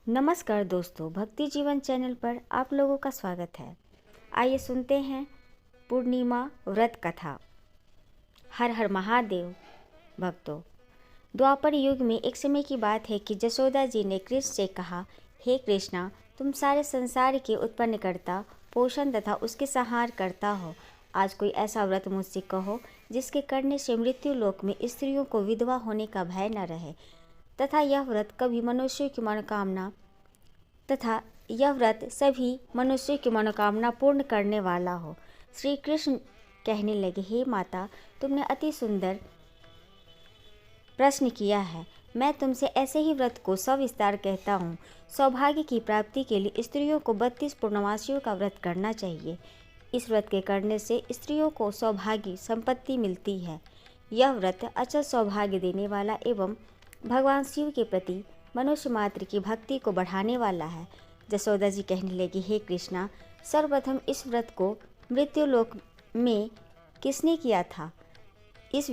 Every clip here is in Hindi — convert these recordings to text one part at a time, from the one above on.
नमस्कार दोस्तों, भक्ति जीवन चैनल पर आप लोगों का स्वागत है। आइए सुनते हैं पूर्णिमा व्रत कथा। हर हर महादेव। भक्तों, द्वापर युग में एक समय की बात है कि जसोदा जी ने कृष्ण से कहा, हे कृष्णा, तुम सारे संसार के उत्पन्न करता, पोषण तथा उसके संहार करता हो। आज कोई ऐसा व्रत मुझसे कहो जिसके करने से मृत्यु लोक में स्त्रियों को विधवा होने का भय न रहे तथा यह व्रत सभी मनुष्यों की मनोकामना पूर्ण करने वाला हो। श्री कृष्ण कहने लगे, हे माता, तुमने अति सुंदर प्रश्न किया है। मैं तुमसे ऐसे ही व्रत को सविस्तार कहता हूँ। सौभाग्य की प्राप्ति के लिए स्त्रियों को 32 पूर्णमासियों का व्रत करना चाहिए। इस व्रत के करने से स्त्रियों को सौभाग्य संपत्ति मिलती है। यह व्रत अचल सौभाग्य देने वाला एवं भगवान शिव के प्रति मनुष्य मात्र की भक्ति को बढ़ाने वाला है। जसोदा जी कहने लगी, हे कृष्णा, सर्वप्रथम इस व्रत को मृत्युलोक में किसने किया था? इस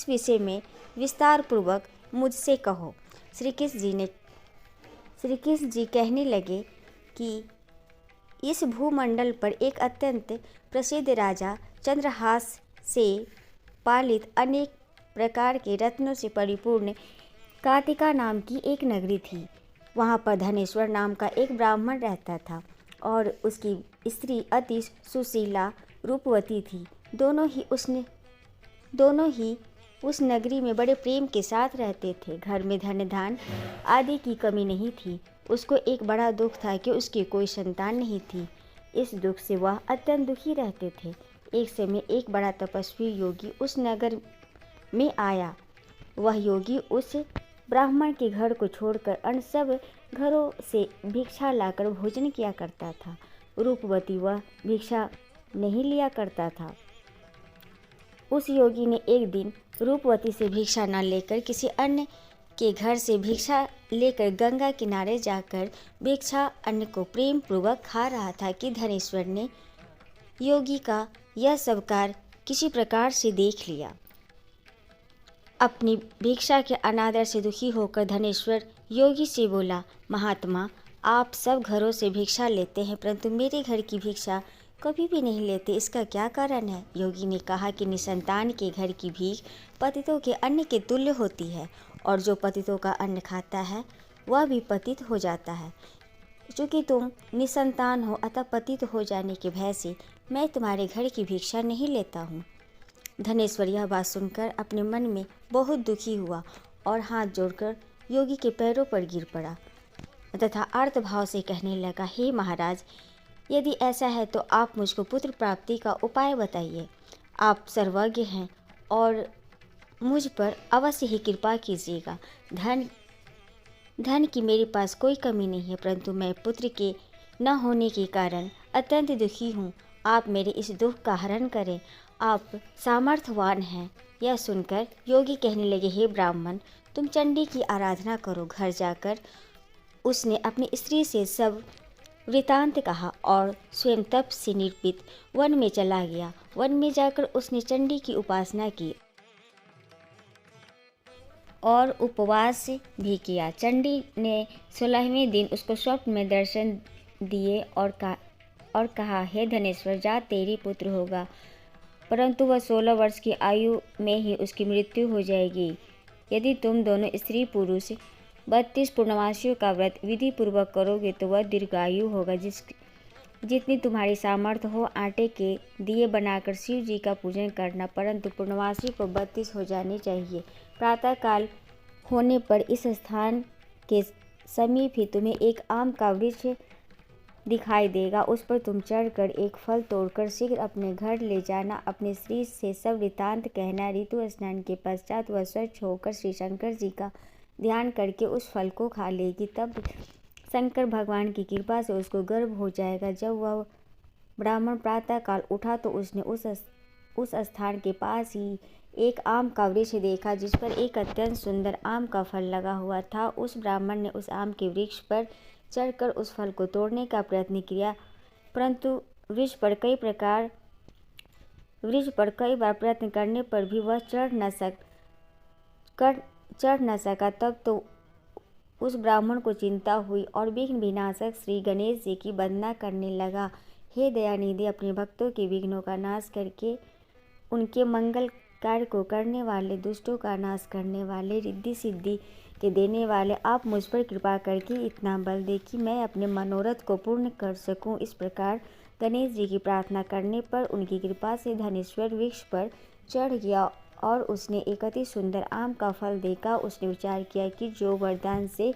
विषय में विस्तार पूर्वक मुझसे कहो। श्री कृष्ण जी कहने लगे कि इस भूमंडल पर एक अत्यंत प्रसिद्ध राजा चंद्रहास से पालित अनेक प्रकार के रत्नों से परिपूर्ण कार्तिका नाम की एक नगरी थी। वहाँ पर धनेश्वर नाम का एक ब्राह्मण रहता था और उसकी स्त्री अति सुशीला रूपवती थी। दोनों ही उस नगरी में बड़े प्रेम के साथ रहते थे। घर में धन धान आदि की कमी नहीं थी। उसको एक बड़ा दुख था कि उसकी कोई संतान नहीं थी। इस दुख से वह अत्यंत दुखी रहते थे। एक समय एक बड़ा तपस्वी योगी उस नगर में आया। वह योगी उस ब्राह्मण के घर को छोड़कर अन्य सब घरों से भिक्षा लाकर भोजन किया करता था। रूपवती वह भिक्षा नहीं लिया करता था। उस योगी ने एक दिन रूपवती से भिक्षा न लेकर किसी अन्य के घर से भिक्षा लेकर गंगा किनारे जाकर भिक्षा अन्न को प्रेम पूर्वक खा रहा था कि धनेश्वर ने योगी का यह सब कार्य किसी प्रकार से देख लिया। अपनी भिक्षा के अनादर से दुखी होकर धनेश्वर योगी से बोला, महात्मा, आप सब घरों से भिक्षा लेते हैं परंतु मेरे घर की भिक्षा कभी भी नहीं लेते, इसका क्या कारण है? योगी ने कहा कि निसंतान के घर की भीख पतितों के अन्न के तुल्य होती है और जो पतितों का अन्न खाता है वह भी पतित हो जाता है। चूँकि तुम निसंतान हो अतः पतित हो जाने के भय से मैं तुम्हारे घर की भिक्षा नहीं लेता हूँ। धनेश्वर यह बात सुनकर अपने मन में बहुत दुखी हुआ और हाथ जोड़कर योगी के पैरों पर गिर पड़ा तथा आर्त भाव से कहने लगा, हे महाराज, यदि ऐसा है तो आप मुझको पुत्र प्राप्ति का उपाय बताइए। आप सर्वज्ञ हैं और मुझ पर अवश्य ही कृपा कीजिएगा। धन की मेरे पास कोई कमी नहीं है परंतु मैं पुत्र के न होने के कारण अत्यंत दुखी हूँ। आप मेरे इस दुख का हरण करें, आप सामर्थ्यवान हैं। यह सुनकर योगी कहने लगे, हे ब्राह्मण, तुम चंडी की आराधना करो। घर जाकर उसने अपनी स्त्री से सब वृतांत कहा और स्वयं तप से निर्पित वन में चला गया। वन में जाकर उसने चंडी की उपासना की और उपवास भी किया। चंडी ने 16वें दिन उसको स्वप्न में दर्शन दिए और कहा, हे धनेश्वर, जा तेरी पुत्र होगा परंतु वह 16 वर्ष की आयु में ही उसकी मृत्यु हो जाएगी। यदि तुम दोनों स्त्री पुरुष 32 पूर्णमासियों का व्रत विधि पूर्वक करोगे तो वह दीर्घायु होगा। जितनी तुम्हारी सामर्थ्य हो आटे के दिए बनाकर शिव जी का पूजन करना, परंतु पूर्णमासी को 32 हो जानी चाहिए। प्रातःकाल होने पर इस स्थान के समीप ही तुम्हें एक आम का वृक्ष दिखाई देगा। उस पर तुम चढ़कर एक फल तोड़कर शीघ्र अपने घर ले जाना। अपनी स्त्री से सब वृतांत कहना। ऋतु स्नान के पश्चात वह स्वच्छ होकर श्री शंकर जी का ध्यान करके उस फल को खा लेगी। तब शंकर भगवान की कृपा से उसको गर्भ हो जाएगा। जब वह ब्राह्मण प्रातःकाल उठा तो उसने उस स्थान के पास ही एक आम का वृक्ष देखा जिस पर एक अत्यंत सुंदर आम का फल लगा हुआ था। उस ब्राह्मण ने उस आम के वृक्ष पर चढ़कर उस फल को तोड़ने का प्रयत्न किया परंतु वृक्ष पर कई बार प्रयत्न करने पर भी वह चढ़ न सका। तब तो उस ब्राह्मण को चिंता हुई और विघ्न विनाशक श्री गणेश जी की वंदना करने लगा। हे दयानिधि, अपने भक्तों के विघ्नों का नाश करके उनके मंगल कार्य को करने वाले, दुष्टों का नाश करने वाले, रिद्धि सिद्धि के देने वाले, आप मुझ पर कृपा करके इतना बल दे कि मैं अपने मनोरथ को पूर्ण कर सकूं। इस प्रकार गणेश जी की प्रार्थना करने पर उनकी कृपा से धनेश्वर वृक्ष पर चढ़ गया और उसने एक अति सुंदर आम का फल देखा। उसने विचार किया कि जो वरदान से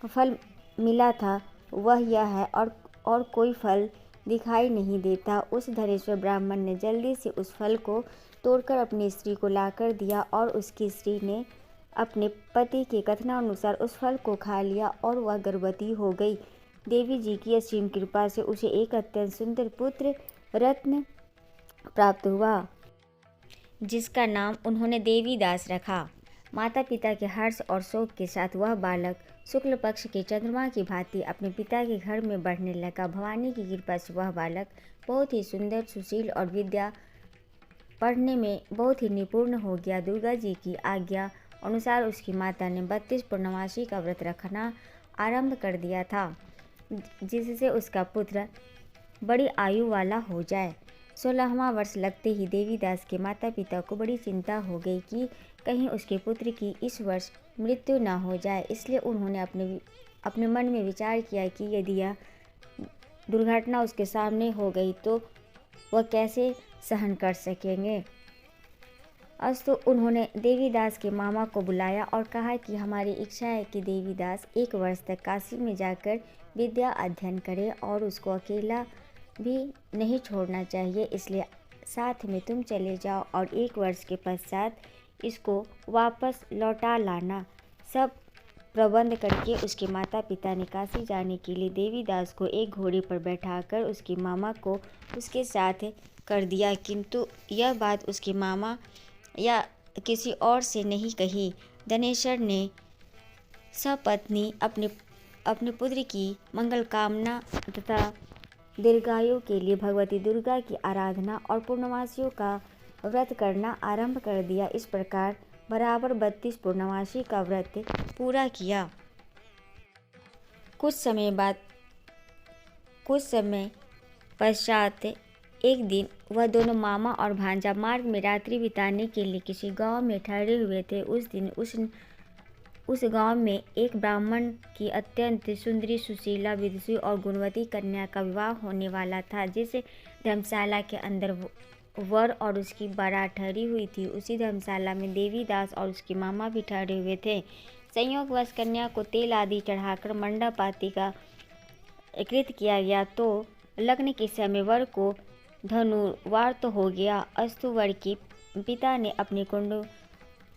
फल मिला था वह यह है और कोई फल दिखाई नहीं देता। उस धनेश्वर ब्राह्मण ने जल्दी से उस फल को तोड़कर अपनी स्त्री को लाकर दिया और उसकी स्त्री ने अपने पति के कथनानुसार उस फल को खा लिया और वह गर्भवती हो गई। देवी जी की असीम कृपा से उसे एक अत्यंत सुंदर पुत्र रत्न प्राप्त हुआ, जिसका नाम उन्होंने देवीदास रखा। माता पिता के हर्ष और शोक के साथ वह बालक शुक्ल पक्ष के चंद्रमा की भांति अपने पिता के घर में बढ़ने लगा। भवानी की कृपा से वह बालक बहुत ही सुंदर, सुशील और विद्या पढ़ने में बहुत ही निपुण हो गया। दुर्गा जी की आज्ञा अनुसार उसकी माता ने 32 पूर्णमासी का व्रत रखना आरंभ कर दिया था, जिससे उसका पुत्र बड़ी आयु वाला हो जाए। 16वां वर्ष लगते ही देवीदास के माता पिता को बड़ी चिंता हो गई कि कहीं उसके पुत्र की इस वर्ष मृत्यु न हो जाए। इसलिए उन्होंने अपने मन में विचार किया कि यदि यह दुर्घटना उसके सामने हो गई तो वह कैसे सहन कर सकेंगे। अस्तु उन्होंने देवीदास के मामा को बुलाया और कहा कि हमारी इच्छा है कि देवीदास 1 वर्ष तक काशी में जाकर विद्या अध्ययन करे और उसको अकेला भी नहीं छोड़ना चाहिए, इसलिए साथ में तुम चले जाओ और 1 वर्ष के पश्चात इसको वापस लौटा लाना। सब प्रबंध करके उसके माता पिता ने काशी जाने के लिए देवीदास को एक घोड़े पर बैठाकर उसके मामा को उसके साथ कर दिया, किंतु यह बात उसके मामा या किसी और से नहीं कही। धनेश्वर ने सपत्नी अपने पुत्र की मंगल कामना तथा दीर्घायु के लिए भगवती दुर्गा की आराधना और पूर्णमासियों का व्रत करना आरंभ कर दिया। इस प्रकार बराबर 32 पूर्णमासी का व्रत पूरा किया। कुछ समय पश्चात एक दिन वह दोनों मामा और भांजा मार्ग में रात्रि बिताने के लिए किसी गांव में ठहरे हुए थे। उस दिन उस गांव में एक ब्राह्मण की अत्यंत सुंदरी, सुशीला, विदुषी और गुणवती कन्या का विवाह होने वाला था। जिस धर्मशाला के अंदर वर और उसकी बारात ठहरी हुई थी, उसी धर्मशाला में देवीदास और उसके मामा भी ठहरे हुए थे। संयोगवश कन्या को तेल आदि चढ़ाकर मंडप आदि का कृत किया गया तो लग्न के समय वर को धनुर्वात तो हो गया। अस्तु वर के पिता ने अपने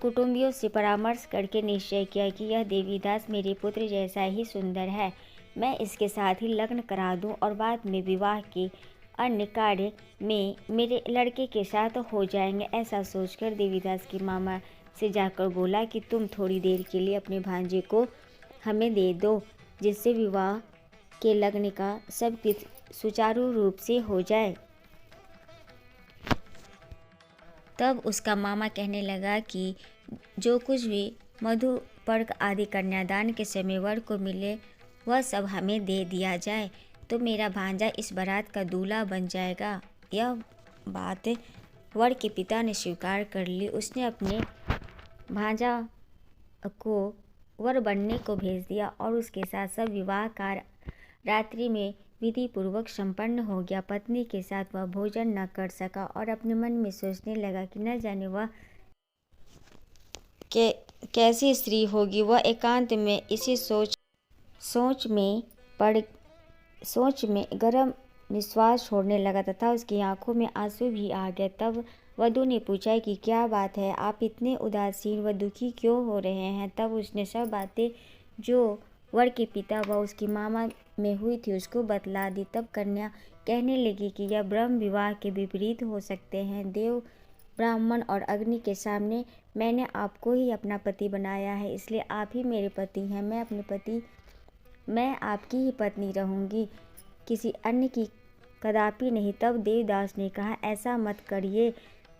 कुटुंबियों से परामर्श करके निश्चय किया कि यह देवीदास मेरे पुत्र जैसा ही सुंदर है, मैं इसके साथ ही लग्न करा दूं और बाद में विवाह के अन्य कार्य में मेरे लड़के के साथ हो जाएंगे। ऐसा सोचकर देवीदास के मामा से जाकर बोला कि तुम थोड़ी देर के लिए अपने भांजे को हमें दे दो, जिससे विवाह के लग्न का सब कुछ सुचारू रूप से हो जाए। तब उसका मामा कहने लगा कि जो कुछ भी मधु पर्क आदि कन्यादान के समय वर को मिले वह सब हमें दे दिया जाए, तो मेरा भांजा इस बारात का दूल्हा बन जाएगा। यह बात वर के पिता ने स्वीकार कर ली। उसने अपने भांजा को वर बनने को भेज दिया और उसके साथ सब विवाह कार्य रात्रि में विधि पूर्वक संपन्न हो गया। पत्नी के साथ वह भोजन न कर सका और अपने मन में सोचने लगा कि न जाने वह कैसी स्त्री होगी। वह एकांत में इसी सोच में गरम निश्वास छोड़ने लगा तथा उसकी आंखों में आंसू भी आ गए। तब वधू ने पूछा कि क्या बात है, आप इतने उदासीन व दुखी क्यों हो रहे हैं। तब उसने सब बातें जो वर के पिता व उसकी मामा में हुई थी उसको बतला दी। तब कन्या कहने लगी कि यह ब्रह्म विवाह के विपरीत हो सकते हैं। देव, ब्राह्मण और अग्नि के सामने मैंने आपको ही अपना पति बनाया है, इसलिए आप ही मेरे पति हैं। मैं आपकी ही पत्नी रहूंगी, किसी अन्य की कदापि नहीं। तब देवदास ने कहा, ऐसा मत करिए,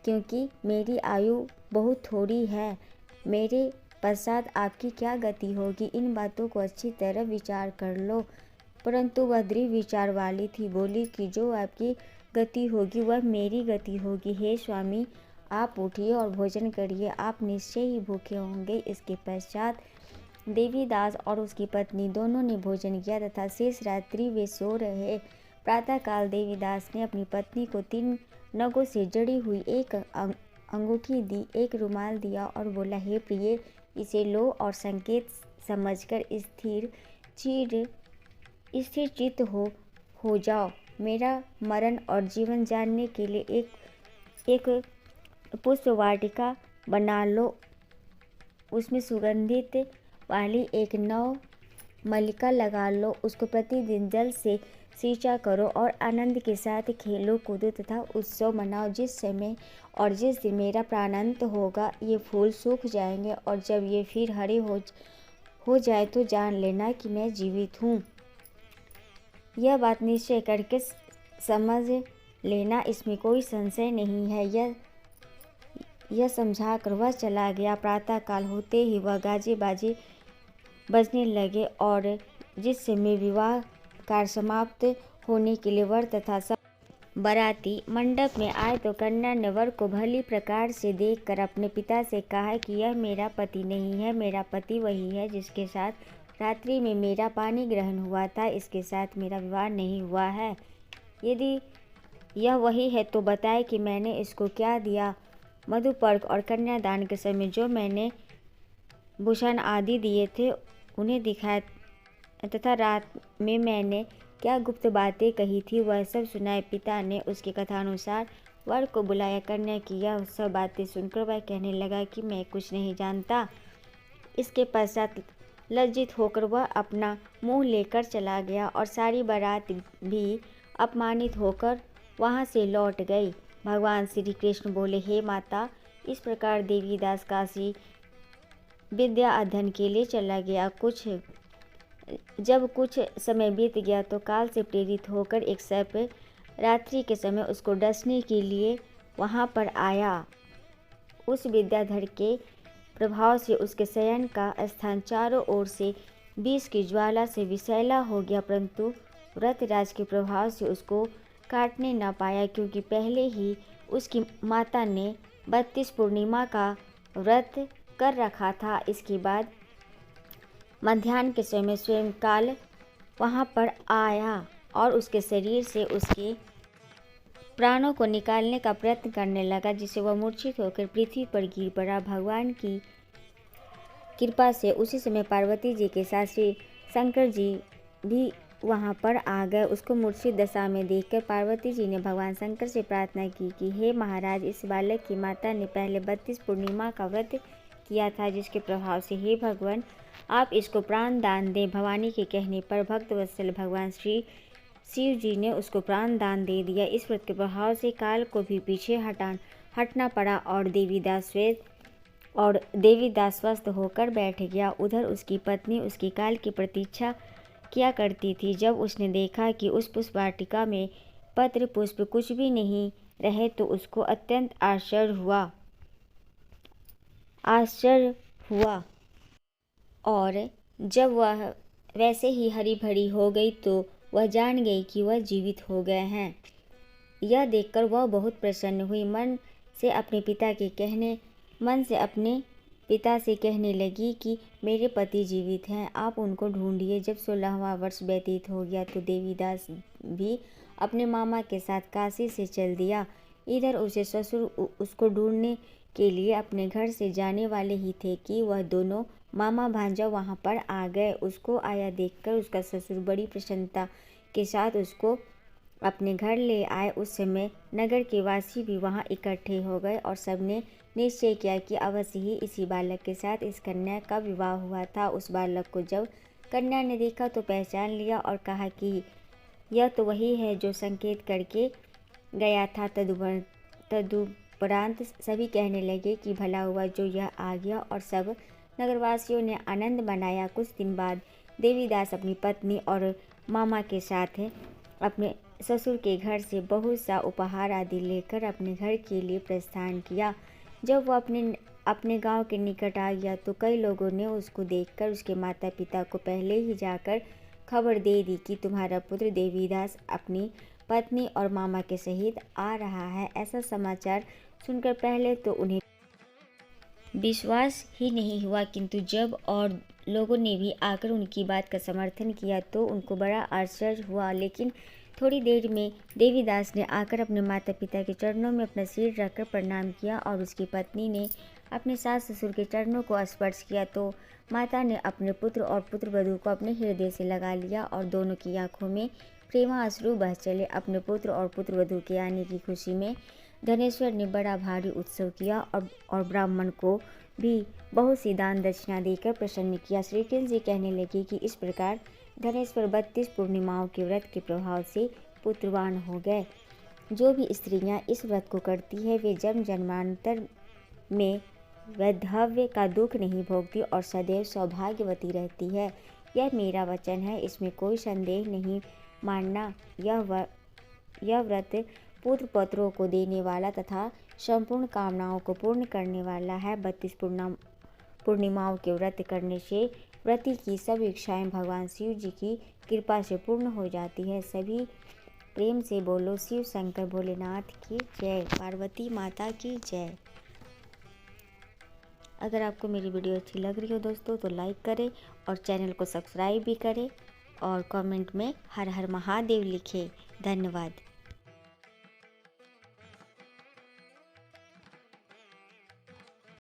क्योंकि मेरी आयु बहुत थोड़ी है। मेरे पश्चात आपकी क्या गति होगी, इन बातों को अच्छी तरह विचार कर लो। परंतु वह दृढ़ विचार वाली थी, बोली कि जो आपकी गति होगी वह मेरी गति होगी। हे स्वामी, आप उठिए और भोजन करिए, आप निश्चय ही भूखे होंगे। इसके पश्चात देवीदास और उसकी पत्नी दोनों ने भोजन किया तथा शेष रात्रि वे सो रहे। प्रातःकाल देवीदास ने अपनी पत्नी को 3 नगों से जड़ी हुई एक अंगूठी दी, एक रुमाल दिया और बोला, हे प्रिय, इसे लो और संकेत समझकर स्थिर चित्त हो जाओ। मेरा मरण और जीवन जानने के लिए एक पुष्प वाटिका बना लो, उसमें सुगंधित वाली एक नव मल्लिका लगा लो, उसको प्रतिदिन जल से सींचा करो और आनंद के साथ खेलो कूदो तथा उत्सव मनाओ। जिस समय और जिस दिन मेरा प्राणांत होगा ये फूल सूख जाएंगे और जब ये फिर हरे हो जाए तो जान लेना कि मैं जीवित हूँ। यह बात निश्चय करके समझ लेना, इसमें कोई संशय नहीं है। यह समझाकर वह चला गया। प्रातःकाल होते ही वह गाजे बाजे बजने लगे और जिस समय विवाह कार्य समाप्त होने के लिए वर तथा सब बाराती मंडप में आए तो कन्या ने वर को भली प्रकार से देखकर अपने पिता से कहा कि यह मेरा पति नहीं है, मेरा पति वही है जिसके साथ रात्रि में मेरा पानी ग्रहण हुआ था, इसके साथ मेरा विवाह नहीं हुआ है। यदि यह वही है तो बताए कि मैंने इसको क्या दिया। मधुपर्क और कन्यादान के समय जो मैंने भूषण आदि दिए थे उन्हें दिखाया तथा रात में मैंने क्या गुप्त बातें कही थी वह सब सुनाए। पिता ने उसकी कथानुसार वर को बुलाया। कन्या की यह सब बातें सुनकर वह कहने लगा कि मैं कुछ नहीं जानता। इसके पश्चात लज्जित होकर वह अपना मुंह लेकर चला गया और सारी बारात भी अपमानित होकर वहां से लौट गई। भगवान श्री कृष्ण बोले, हे माता, इस प्रकार देवीदास काशी विद्या अध्ययन के लिए चला गया। जब कुछ समय बीत गया तो काल से प्रेरित होकर एक सर्प रात्रि के समय उसको डसने के लिए वहां पर आया। उस विद्याधर के प्रभाव से उसके शयन का स्थान चारों ओर से विष की ज्वाला से विषैला हो गया, परंतु व्रतराज के प्रभाव से उसको काटने न पाया, क्योंकि पहले ही उसकी माता ने 32 पूर्णिमा का व्रत कर रखा था। इसके बाद मध्याह्न के समय स्वयं काल वहाँ पर आया और उसके शरीर से उसके प्राणों को निकालने का प्रयत्न करने लगा, जिससे वह मूर्छित होकर पृथ्वी पर गिर पड़ा। भगवान की कृपा से उसी समय पार्वती जी के साथ श्री शंकर जी भी वहाँ पर आ गए। उसको मूर्छित दशा में देखकर पार्वती जी ने भगवान शंकर से प्रार्थना की कि हे महाराज, इस बालक की माता ने पहले 32 पूर्णिमा का व्रत किया था, जिसके प्रभाव से हे भगवान आप इसको प्राण दान दें। भवानी के कहने पर भक्तवत्सल भगवान श्री शिव जी ने उसको प्राण दान दे दिया। इस व्रत के प्रभाव से काल को भी पीछे हटना पड़ा और देवीदास स्वस्थ होकर बैठ गया। उधर उसकी पत्नी उसकी काल की प्रतीक्षा किया करती थी। जब उसने देखा कि उस पुष्प वाटिका में पत्र पुष्प कुछ भी नहीं रहे तो उसको अत्यंत आश्चर्य हुआ और जब वह वैसे ही हरी भरी हो गई तो वह जान गई कि वह जीवित हो गए हैं। यह देखकर वह बहुत प्रसन्न हुई। मन से अपने पिता से कहने लगी कि मेरे पति जीवित हैं, आप उनको ढूंढिए। जब 16वां वर्ष व्यतीत हो गया तो देवीदास भी अपने मामा के साथ काशी से चल दिया। इधर उसे ससुर उसको ढूंढने के लिए अपने घर से जाने वाले ही थे कि वह दोनों मामा भांजा वहां पर आ गए। उसको आया देखकर उसका ससुर बड़ी प्रसन्नता के साथ उसको अपने घर ले आए। उस समय नगर के वासी भी वहां इकट्ठे हो गए और सबने निश्चय किया कि अवश्य ही इसी बालक के साथ इस कन्या का विवाह हुआ था। उस बालक को जब कन्या ने देखा तो पहचान लिया और कहा कि यह तो वही है जो संकेत करके गया था। तदुपरांत सभी कहने लगे कि भला हुआ जो यह आ गया, और सब नगरवासियों ने आनंद मनाया। कुछ दिन बाद देवीदास अपनी पत्नी और मामा के साथ अपने ससुर के घर से बहुत सा उपहार आदि लेकर अपने घर के लिए प्रस्थान किया। जब वह अपने अपने गांव के निकट आ गया तो कई लोगों ने उसको देखकर उसके माता पिता को पहले ही जाकर खबर दे दी कि तुम्हारा पुत्र देवीदास अपनी पत्नी और मामा के सहित आ रहा है। ऐसा समाचार सुनकर पहले तो उन्हें विश्वास ही नहीं हुआ, किंतु जब और लोगों ने भी आकर उनकी बात का समर्थन किया तो उनको बड़ा आश्चर्य हुआ। लेकिन थोड़ी देर में देवीदास ने आकर अपने माता पिता के चरणों में अपना सिर रखकर प्रणाम किया और उसकी पत्नी ने अपने सास ससुर के चरणों को स्पर्श किया तो माता ने अपने पुत्र और पुत्रवधू को अपने हृदय से लगा लिया और दोनों की आंखों में प्रेमाश्रु बह चले। अपने पुत्र और पुत्रवधू के आने की खुशी में धनेश्वर ने बड़ा भारी उत्सव किया और ब्राह्मण को भी बहुत सी दान दक्षिणा देकर प्रसन्न किया। श्री कृष्ण जी कहने लगे कि इस प्रकार धनेश्वर 32 पूर्णिमाओं के व्रत के प्रभाव से पुत्रवान हो गए। जो भी स्त्रियां इस व्रत को करती है वे जन्म जन्मांतर में वैधव्य का दुख नहीं भोगती और सदैव सौभाग्यवती रहती है। यह मेरा वचन है, इसमें कोई संदेह नहीं मानना। यह व्रत पुत्र पौत्रों को देने वाला तथा संपूर्ण कामनाओं को पूर्ण करने वाला है। 32 पूर्णिमाओं के व्रत करने से व्रती की सब इच्छाएं भगवान शिव जी की कृपा से पूर्ण हो जाती है। सभी प्रेम से बोलो शिव शंकर भोलेनाथ की जय, पार्वती माता की जय। अगर आपको मेरी वीडियो अच्छी लग रही हो दोस्तों तो लाइक करें और चैनल को सब्सक्राइब भी करें और कमेंट में हर हर महादेव लिखें। धन्यवाद।